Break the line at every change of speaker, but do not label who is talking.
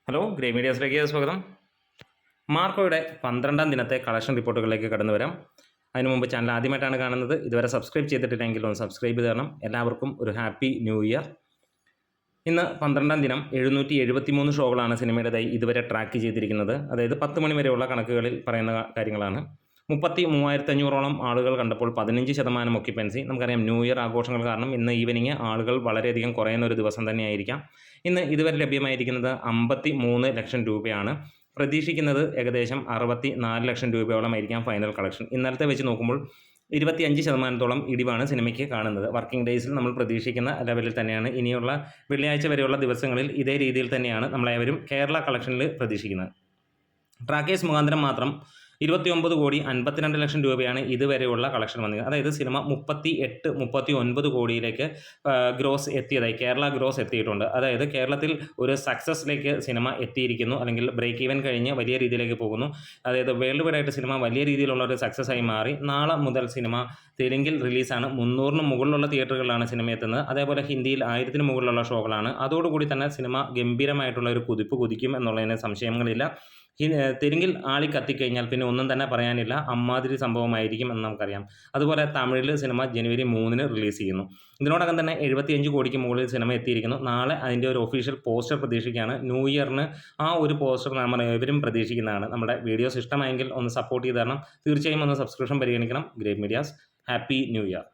Hello grey മീഡിയാസിലേക്ക് സ്വാഗതം. മാർക്കോയുടെ 12-ാം ദിനത്തെ collection റിപ്പോർട്ടുകളിലേക്ക് കടന്നു വരാം. അതിനു മുമ്പ് ചാനൽ ആദ്യമായിട്ടാണ് കാണുന്നത്, ഇതുവരെ സബ്സ്ക്രൈബ് ചെയ്തിട്ടില്ലെങ്കിൽ ഒന്ന് സബ്സ്ക്രൈബ് ചെയ്ത് തരണം. എല്ലാവർക്കും ഒരു ഹാപ്പി ന്യൂ ഇയർ. ഇന്ന് 12-ാം ദിനം 773 ഷോകളാണ് സിനിമയുടെ ഇതുവരെ ട്രാക്ക് ചെയ്തിരിക്കുന്നത്. അതായത് 10 മണി വരെയുള്ള കണക്കുകളിൽ പറയുന്ന കാര്യങ്ങളാണ്. 33,500ഓളം ആളുകൾ കണ്ടപ്പോൾ 15% ഒക്യുപ്പൻസി. നമുക്കറിയാം ന്യൂ ഇയർ ആഘോഷങ്ങൾ കാരണം ഇന്ന് ഈവനിങ് ആളുകൾ വളരെയധികം കുറയുന്ന ഒരു ദിവസം തന്നെയായിരിക്കാം. ഇന്ന് ഇതുവരെ ലഭ്യമായിരിക്കുന്നത് 53 ലക്ഷം രൂപയാണ്. പ്രതീക്ഷിക്കുന്നത് ഏകദേശം 64 ലക്ഷം രൂപയോളമായിരിക്കാം ഫൈനൽ കളക്ഷൻ. ഇന്നലത്തെ വെച്ച് നോക്കുമ്പോൾ 25%-ഓളം ഇടിവാണ് സിനിമയ്ക്ക് കാണുന്നത്. വർക്കിംഗ് ഡേയ്സിൽ നമ്മൾ പ്രതീക്ഷിക്കുന്ന ലെവലിൽ തന്നെയാണ്. ഇനിയുള്ള വെള്ളിയാഴ്ച വരെയുള്ള ദിവസങ്ങളിൽ ഇതേ രീതിയിൽ തന്നെയാണ് നമ്മളേവരും കേരള കളക്ഷനിൽ പ്രതീക്ഷിക്കുന്നത്. ട്രാക്കേഴ്സ് മുഖാന്തരം മാത്രം 29,52 ലക്ഷം രൂപയാണ് ഇതുവരെയുള്ള കളക്ഷൻ വന്നത്. അതായത് സിനിമ 38-39 കോടിയിലേക്ക് ഗ്രോസ് എത്തിയതായി കേരള ഗ്രോസ് എത്തിയിട്ടുണ്ട്. അതായത് കേരളത്തിൽ ഒരു സക്സസ്സിലേക്ക് സിനിമ എത്തിയിരിക്കുന്നു, അല്ലെങ്കിൽ ബ്രേക്ക് ഈവൻ കഴിഞ്ഞ് വലിയ രീതിയിലേക്ക് പോകുന്നു. അതായത് വേൾഡ് വൈഡ് ആയിട്ട് സിനിമ വലിയ രീതിയിലുള്ള ഒരു സക്സസ് ആയി മാറി. നാളെ മുതൽ സിനിമ തെലുങ്കിൽ റിലീസാണ്. 300-ന് മുകളിലുള്ള തിയേറ്ററുകളിലാണ് സിനിമ എത്തുന്നത്. അതേപോലെ ഹിന്ദിയിൽ 1000-ന് മുകളിലുള്ള ഷോകളാണ്. അതോടുകൂടി തന്നെ സിനിമ ഗംഭീരമായിട്ടുള്ള ഒരു കുതിപ്പ് കുതിക്കും എന്നുള്ളതിന് സംശയങ്ങളില്ല. തെലുങ്കിൽ ആളി കത്തിക്കഴിഞ്ഞാൽ പിന്നെ ഒന്നും തന്നെ പറയാനില്ല, അമ്മാതിരി സംഭവമായിരിക്കും എന്ന് നമുക്കറിയാം. അതുപോലെ തമിഴിൽ സിനിമ ജനുവരി 3-ന് റിലീസ് ചെയ്യുന്നു. ഇതിനോടകം തന്നെ 75 കോടിക്ക് മുകളിൽ സിനിമ എത്തിയിരിക്കുന്നു. നാളെ അതിൻ്റെ ഒരു ഒഫീഷ്യൽ പോസ്റ്റർ പ്രതീക്ഷിക്കുകയാണ്. ന്യൂ ഇയറിന് ആ ഒരു പോസ്റ്റർ നമ്മൾ ഏവരും പ്രതീക്ഷിക്കുന്നതാണ്. നമ്മുടെ വീഡിയോസ് ഇഷ്ടമായെങ്കിൽ ഒന്ന് സപ്പോർട്ട് ചെയ്ത് തരണം. തീർച്ചയായും ഒന്ന് സബ്സ്ക്രിപ്ഷൻ പരിഗണിക്കണം. Great medias. Happy new year.